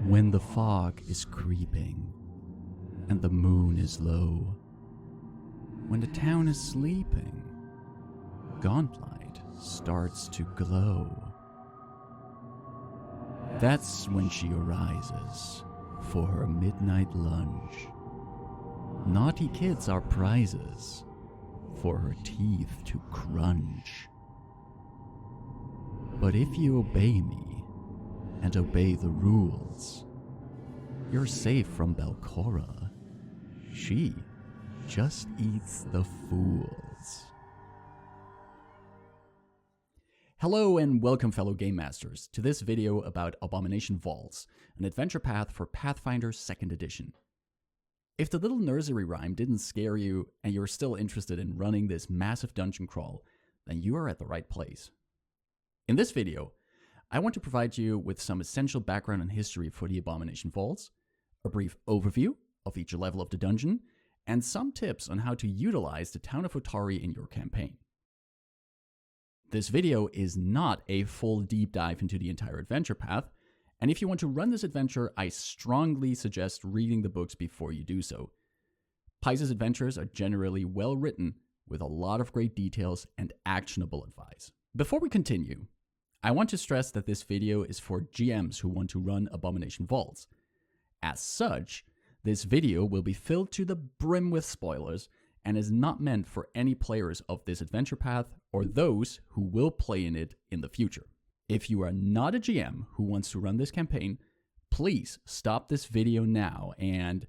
When the fog is creeping and the moon is low, when the town is sleeping, Gauntlight starts to glow. That's when she arises for her midnight lunge. Naughty kids are prizes for her teeth to crunch. But if you obey me and obey the rules, you're safe from Belcora. She just eats the fools. Hello and welcome, fellow Game Masters, to this video about Abomination Vaults, an adventure path for Pathfinder 2nd Edition. If the little nursery rhyme didn't scare you and you're still interested in running this massive dungeon crawl, then you are at the right place. In this video, I want to provide you with some essential background and history for the Abomination Vaults, a brief overview of each level of the dungeon, and some tips on how to utilize the town of Otari in your campaign. This video is not a full deep dive into the entire adventure path, and if you want to run this adventure, I strongly suggest reading the books before you do so. Paizo's adventures are generally well written, with a lot of great details and actionable advice. Before we continue, I want to stress that this video is for GMs who want to run Abomination Vaults. As such, this video will be filled to the brim with spoilers and is not meant for any players of this adventure path or those who will play in it in the future. If you are not a GM who wants to run this campaign, please stop this video now and,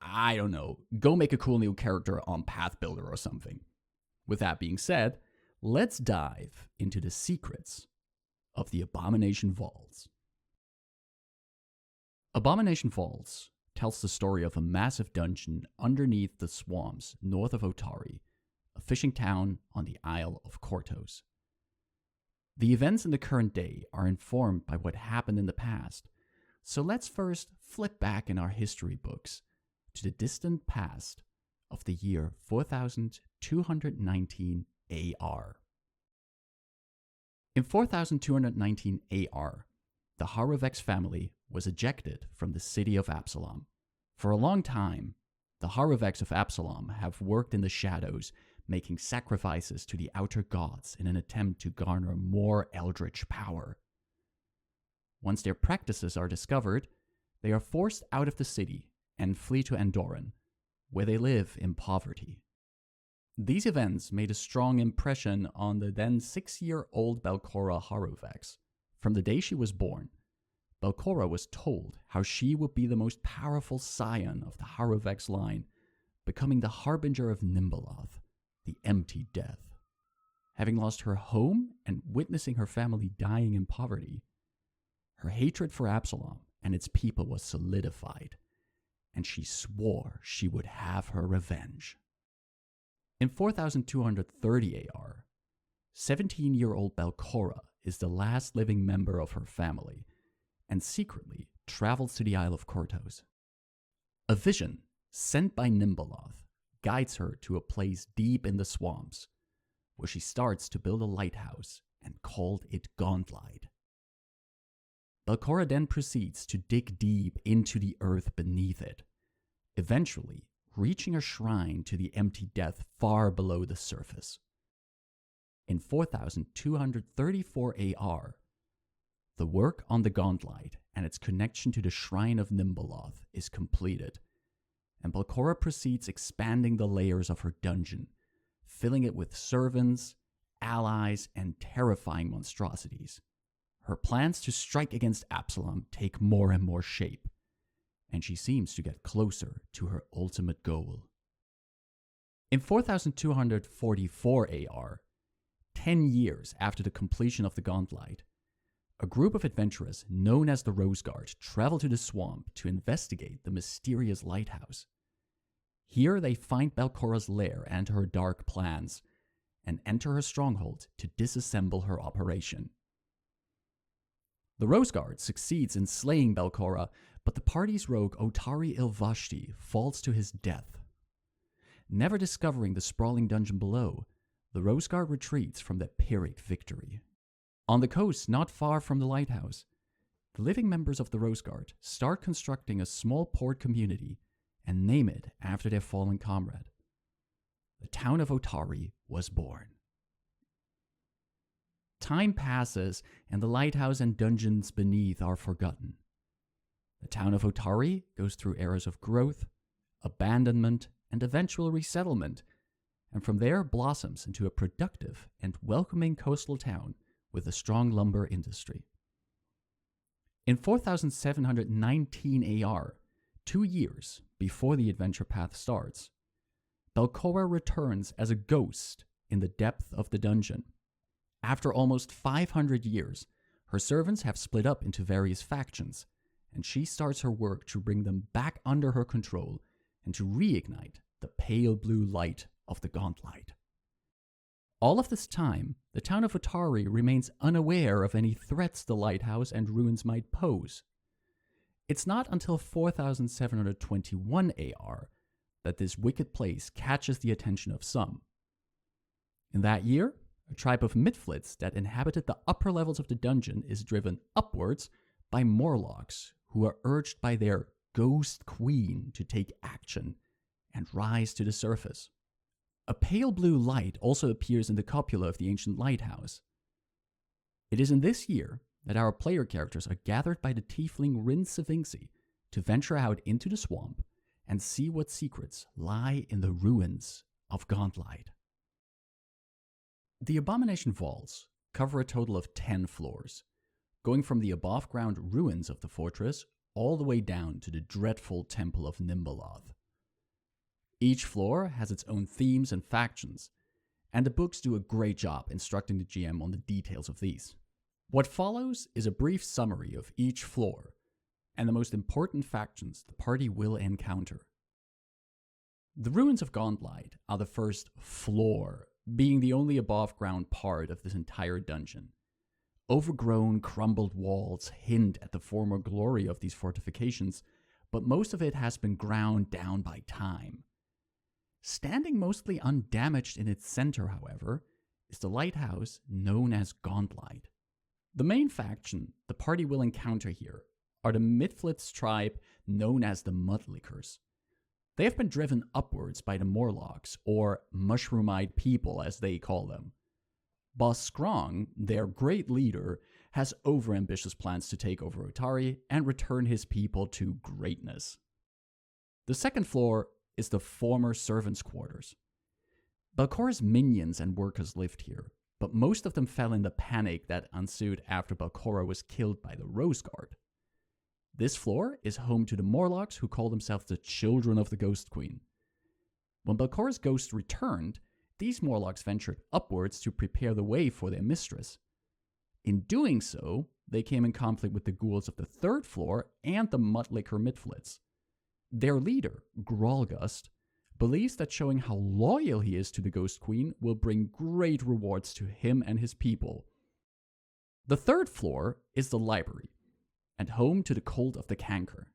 I don't know, go make a cool new character on Path Builder or something. With that being said, let's dive into the secrets of the Abomination Vaults. Abomination Vaults tells the story of a massive dungeon underneath the swamps north of Otari, a fishing town on the Isle of Kortos. The events in the current day are informed by what happened in the past, so let's first flip back in our history books to the distant past of the year 4219 AR. In 4219 AR, the Harovex family was ejected from the city of Absalom. For a long time, the Harovex of Absalom have worked in the shadows, making sacrifices to the outer gods in an attempt to garner more eldritch power. Once their practices are discovered, they are forced out of the city and flee to Andoran, where they live in poverty. These events made a strong impression on the then 6-year-old Belcora Harovex. From the day she was born, Belcora was told how she would be the most powerful scion of the Harovex line, becoming the harbinger of Nimbaloth, the empty death. Having lost her home and witnessing her family dying in poverty, her hatred for Absalom and its people was solidified, and she swore she would have her revenge. In 4230 AR, 17-year-old Belcora is the last living member of her family, and secretly travels to the Isle of Kortos. A vision sent by Nimbaloth guides her to a place deep in the swamps, where she starts to build a lighthouse and called it Gauntlight. Belcora then proceeds to dig deep into the earth beneath it, eventually reaching a shrine to the empty death far below the surface. In 4234 AR, the work on the Gauntlight and its connection to the Shrine of Nimbaloth is completed, and Belcora proceeds expanding the layers of her dungeon, filling it with servants, allies, and terrifying monstrosities. Her plans to strike against Absalom take more and more shape, and she seems to get closer to her ultimate goal. In 4244 AR, 10 years after the completion of the Gauntlight, a group of adventurers known as the Rose Guard travel to the swamp to investigate the mysterious lighthouse. Here they find Belcora's lair and her dark plans, and enter her stronghold to disassemble her operation. The Rose Guard succeeds in slaying Belcora, but the party's rogue Otari Ilvashti falls to his death. Never discovering the sprawling dungeon below, the Rose Guard retreats from that Pyrrhic victory. On the coast not far from the lighthouse, the living members of the Rose Guard start constructing a small port community and name it after their fallen comrade. The town of Otari was born. Time passes, and the lighthouse and dungeons beneath are forgotten. The town of Otari goes through eras of growth, abandonment, and eventual resettlement, and from there blossoms into a productive and welcoming coastal town with a strong lumber industry. In 4719 AR, 2 years before the adventure path starts, Belcora returns as a ghost in the depth of the dungeon. After almost 500 years, her servants have split up into various factions, and she starts her work to bring them back under her control and to reignite the pale blue light of the Gauntlight. All of this time, the town of Otari remains unaware of any threats the lighthouse and ruins might pose. It's not until 4721 AR that this wicked place catches the attention of some. In that year, a tribe of Midflits that inhabited the upper levels of the dungeon is driven upwards by Morlocks, who are urged by their Ghost Queen to take action and rise to the surface. A pale blue light also appears in the cupola of the ancient lighthouse. It is in this year that our player characters are gathered by the tiefling Rin Savinci to venture out into the swamp and see what secrets lie in the ruins of Gauntlight. The Abomination Vaults cover a total of 10 floors, going from the above-ground ruins of the fortress all the way down to the dreadful Temple of Nimbaloth. Each floor has its own themes and factions, and the books do a great job instructing the GM on the details of these. What follows is a brief summary of each floor, and the most important factions the party will encounter. The ruins of Gauntlight are the first floor, being the only above-ground part of this entire dungeon. Overgrown, crumbled walls hint at the former glory of these fortifications, but most of it has been ground down by time. Standing mostly undamaged in its center, however, is the lighthouse known as Gauntlight. The main faction the party will encounter here are the Midflits tribe known as the Mudlickers. They have been driven upwards by the Morlocks, or mushroom-eyed people as they call them. Boss Skrong, their great leader, has overambitious plans to take over Otari and return his people to greatness. The second floor is the former servants' quarters. Belcora's minions and workers lived here, but most of them fell in the panic that ensued after Belcora was killed by the Rose Guard. This floor is home to the Morlocks, who call themselves the Children of the Ghost Queen. When Belcora's ghost returned, these Morlocks ventured upwards to prepare the way for their mistress. In doing so, they came in conflict with the ghouls of the third floor and the Mudlicker Midflits. Their leader, Grolgust, believes that showing how loyal he is to the Ghost Queen will bring great rewards to him and his people. The third floor is the library, and home to the cult of the Canker.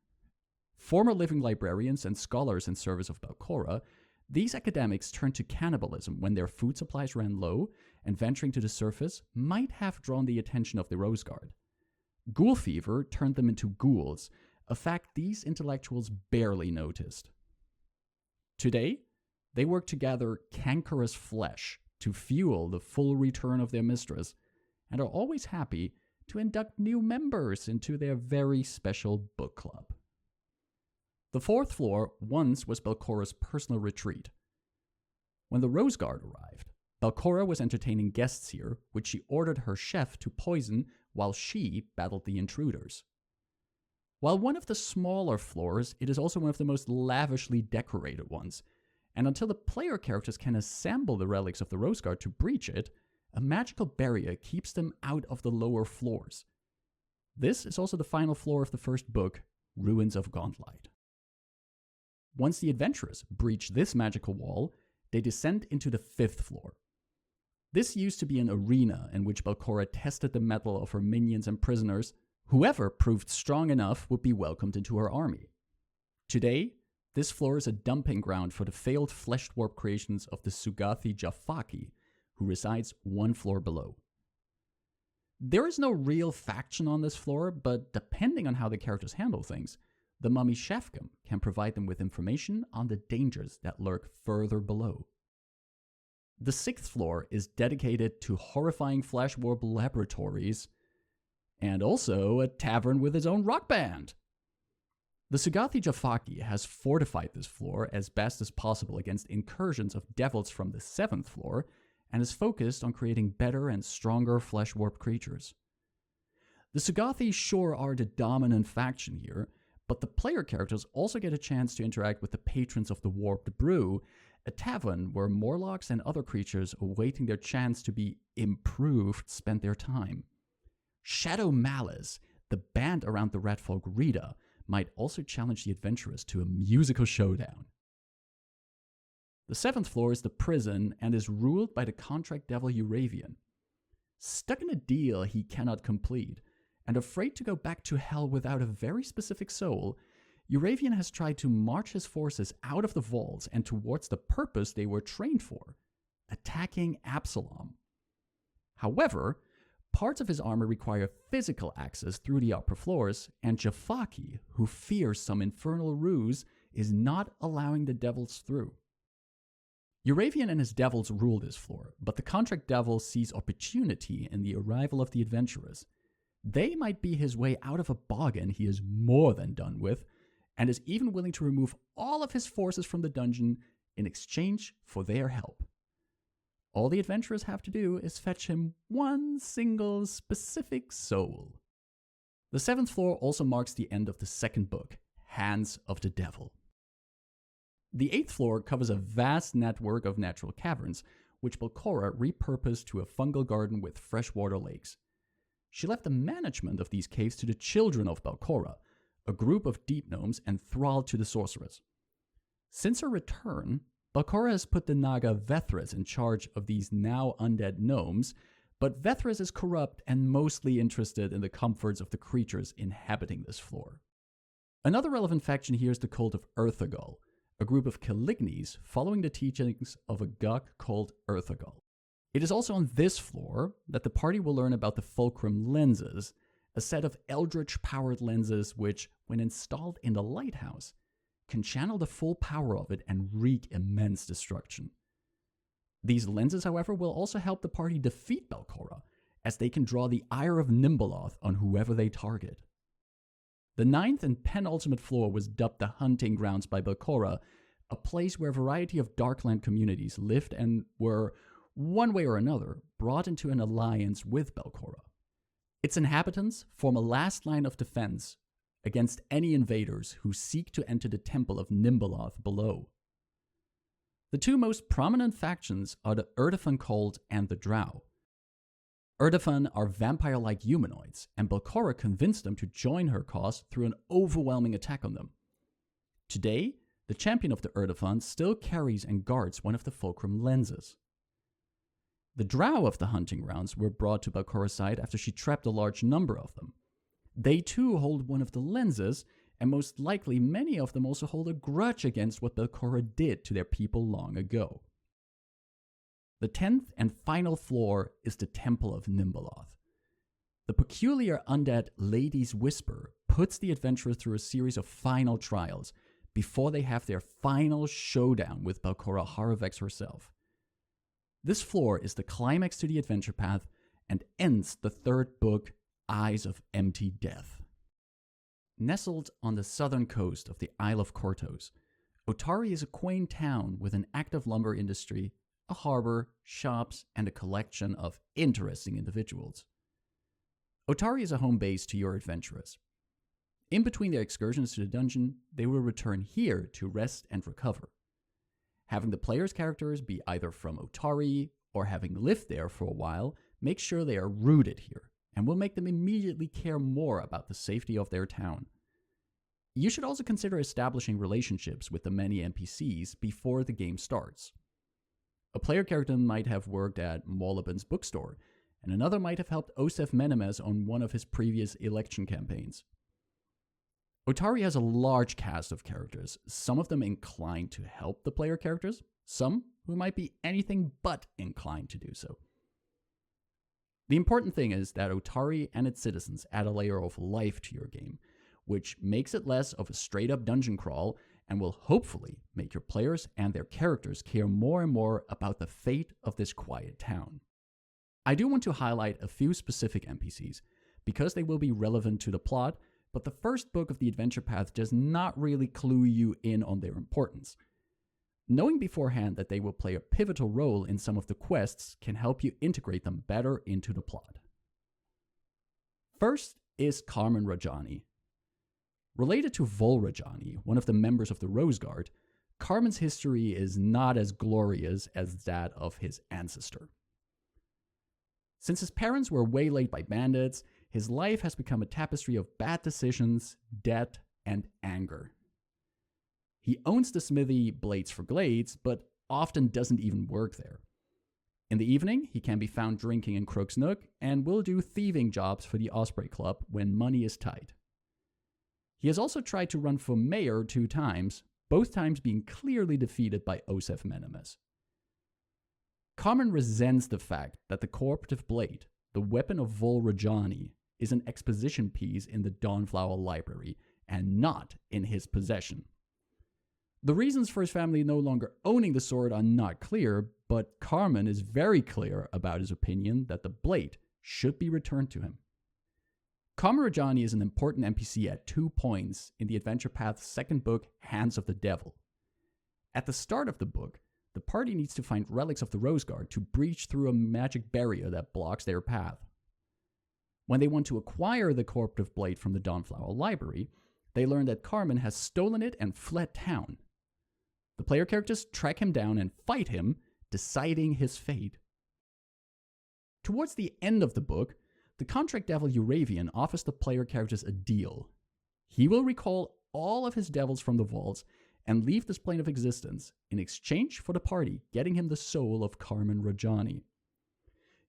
Former living librarians and scholars in service of Belcora, these academics turned to cannibalism when their food supplies ran low, and venturing to the surface might have drawn the attention of the Rose Guard. Ghoul fever turned them into ghouls, a fact these intellectuals barely noticed. Today, they work to gather cankerous flesh to fuel the full return of their mistress, and are always happy to induct new members into their very special book club. The fourth floor once was Belcora's personal retreat. When the Rose Guard arrived, Belcora was entertaining guests here, which she ordered her chef to poison while she battled the intruders. While one of the smaller floors, it is also one of the most lavishly decorated ones, and until the player characters can assemble the relics of the Rose Guard to breach it, a magical barrier keeps them out of the lower floors. This is also the final floor of the first book, Ruins of Gauntlight. Once the adventurers breach this magical wall, they descend into the fifth floor. This used to be an arena in which Belcora tested the mettle of her minions and prisoners. Whoever proved strong enough would be welcomed into her army. Today, this floor is a dumping ground for the failed flesh-warp creations of the Sugathi Jafaki, who resides one floor below. There is no real faction on this floor, but depending on how the characters handle things, the mummy Shefkim can provide them with information on the dangers that lurk further below. The 6th floor is dedicated to horrifying flesh warp laboratories, and also a tavern with its own rock band. The Sugathi Jafaki has fortified this floor as best as possible against incursions of devils from the 7th floor, and is focused on creating better and stronger flesh warp creatures. The Sugathi sure are the dominant faction here, but the player characters also get a chance to interact with the patrons of the Warped Brew, a tavern where Morlocks and other creatures awaiting their chance to be improved spend their time. Shadow Malice, the band around the Red Folk Rita, might also challenge the adventurers to a musical showdown. The 7th floor is the prison and is ruled by the contract devil Euravian. Stuck in a deal he cannot complete, and afraid to go back to hell without a very specific soul, Euravian has tried to march his forces out of the vaults and towards the purpose they were trained for, attacking Absalom. However, parts of his armor require physical access through the upper floors, and Jafaki, who fears some infernal ruse, is not allowing the devils through. Euravian and his devils rule this floor, but the contract devil sees opportunity in the arrival of the adventurers. They might be his way out of a bargain he is more than done with, and is even willing to remove all of his forces from the dungeon in exchange for their help. All the adventurers have to do is fetch him one single specific soul. The 7th floor also marks the end of the 2nd book, Hands of the Devil. The 8th floor covers a vast network of natural caverns, which Belcora repurposed to a fungal garden with freshwater lakes. She left the management of these caves to the children of Belcora, a group of deep gnomes enthralled to the sorceress. Since her return, Belcora has put the Naga Vethras in charge of these now undead gnomes, but Vethras is corrupt and mostly interested in the comforts of the creatures inhabiting this floor. Another relevant faction here is the cult of Earthagul, a group of Calignes following the teachings of a god called Earthagul. It is also on this floor that the party will learn about the Fulcrum lenses, a set of eldritch-powered lenses which, when installed in the lighthouse, can channel the full power of it and wreak immense destruction. These lenses, however, will also help the party defeat Belcora, as they can draw the ire of Nimbaloth on whoever they target. The 9th and penultimate floor was dubbed the Hunting Grounds by Belcora, a place where a variety of Darkland communities lived and were, one way or another, brought into an alliance with Belcora. Its inhabitants form a last line of defense against any invaders who seek to enter the Temple of Nimbaloth below. The two most prominent factions are the Urdefan cult and the Drow. Urdefan are vampire-like humanoids, and Belcora convinced them to join her cause through an overwhelming attack on them. Today, the champion of the Urdefan still carries and guards one of the Fulcrum lenses. The Drow of the Hunting Grounds were brought to Belcora's side after she trapped a large number of them. They too hold one of the lenses, and most likely many of them also hold a grudge against what Belcora did to their people long ago. The 10th and final floor is the Temple of Nimbaloth. The peculiar undead Lady's Whisper puts the adventurers through a series of final trials before they have their final showdown with Belcora Haravex herself. This floor is the climax to the adventure path and ends the 3rd book, Eyes of Empty Death. Nestled on the southern coast of the Isle of Kortos, Otari is a quaint town with an active lumber industry, a harbor, shops, and a collection of interesting individuals. Otari is a home base to your adventurers. In between their excursions to the dungeon, they will return here to rest and recover. Having the player's characters be either from Otari or having lived there for a while makes sure they are rooted here, and will make them immediately care more about the safety of their town. You should also consider establishing relationships with the many NPCs before the game starts. A player character might have worked at Morlabin's bookstore, and another might have helped Osef Menemes on one of his previous election campaigns. Otari has a large cast of characters, some of them inclined to help the player characters, some who might be anything but inclined to do so. The important thing is that Otari and its citizens add a layer of life to your game, which makes it less of a straight-up dungeon crawl and will hopefully make your players and their characters care more and more about the fate of this quiet town. I do want to highlight a few specific NPCs, because they will be relevant to the plot, but the first book of the adventure path does not really clue you in on their importance. Knowing beforehand that they will play a pivotal role in some of the quests can help you integrate them better into the plot. First is Carmen Rajani. Related to Vol Rajani, one of the members of the Rose Guard, Carmen's history is not as glorious as that of his ancestor. Since his parents were waylaid by bandits, his life has become a tapestry of bad decisions, debt, and anger. He owns the smithy Blades for Glades, but often doesn't even work there. In the evening, he can be found drinking in Crook's Nook and will do thieving jobs for the Osprey Club when money is tight. He has also tried to run for mayor 2 times, both times being clearly defeated by Osef Menemes. Carmen resents the fact that the Cooperative Blade, the weapon of Vol Rajani, is an exposition piece in the Dawnflower Library and not in his possession. The reasons for his family no longer owning the sword are not clear, but Carmen is very clear about his opinion that the blade should be returned to him. Carmen Rajani is an important NPC at 2 points in the Adventure Path's second book, Hands of the Devil. At the start of the book, the party needs to find relics of the Rose Guard to breach through a magic barrier that blocks their path. When they want to acquire the Cooperative Blade from the Dawnflower Library, they learn that Carmen has stolen it and fled town. The player characters track him down and fight him, deciding his fate. Towards the end of the book, the contract devil Euravian offers the player characters a deal. He will recall all of his devils from the vaults and leave this plane of existence in exchange for the party getting him the soul of Carmen Rajani.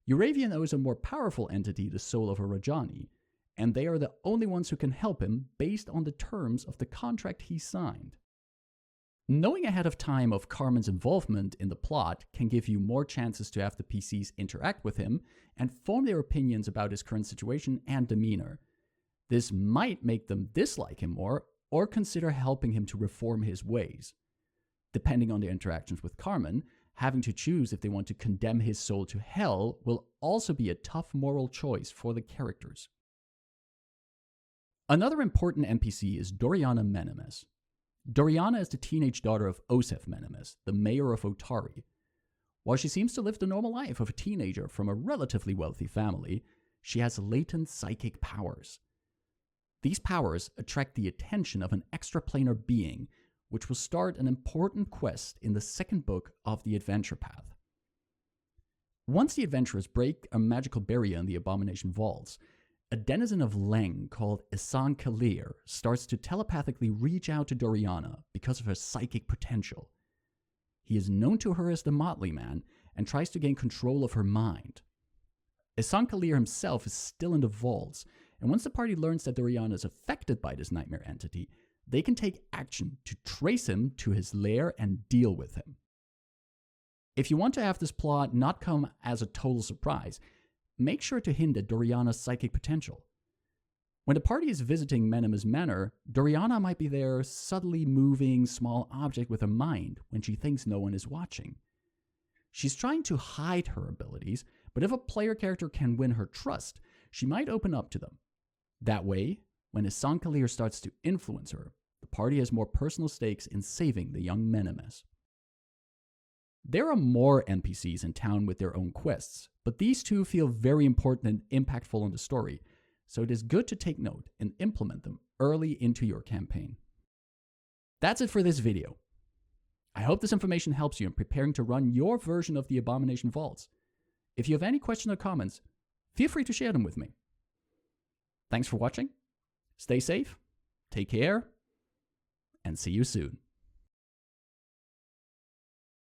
Euravian owes a more powerful entity the soul of a Rajani, and they are the only ones who can help him based on the terms of the contract he signed. Knowing ahead of time of Carmen's involvement in the plot can give you more chances to have the PCs interact with him and form their opinions about his current situation and demeanor. This might make them dislike him more or consider helping him to reform his ways. Depending on their interactions with Carmen, having to choose if they want to condemn his soul to hell will also be a tough moral choice for the characters. Another important NPC is Doriana Menemes. Doriana is the teenage daughter of Osef Menemes, the mayor of Otari. While she seems to live the normal life of a teenager from a relatively wealthy family, she has latent psychic powers. These powers attract the attention of an extraplanar being, which will start an important quest in the second book of the Adventure Path. Once the adventurers break a magical barrier in the Abomination Vaults, a denizen of Leng called Isan Kalir starts to telepathically reach out to Doriana because of her psychic potential. He is known to her as the Motley Man and tries to gain control of her mind. Isan Kalir himself is still in the vaults, and once the party learns that Doriana is affected by this nightmare entity, they can take action to trace him to his lair and deal with him. If you want to have this plot not come as a total surprise, make sure to hint at Doriana's psychic potential. When the party is visiting Menemes Manor, Doriana might be there subtly moving small object with her mind when she thinks no one is watching. She's trying to hide her abilities, but if a player character can win her trust, she might open up to them. That way, when Isan Kalir starts to influence her, the party has more personal stakes in saving the young Menemes. There are more NPCs in town with their own quests, but these two feel very important and impactful on the story, so it is good to take note and implement them early into your campaign. That's it for this video. I hope this information helps you in preparing to run your version of the Abomination Vaults. If you have any questions or comments, feel free to share them with me. Thanks for watching, stay safe, take care, and see you soon.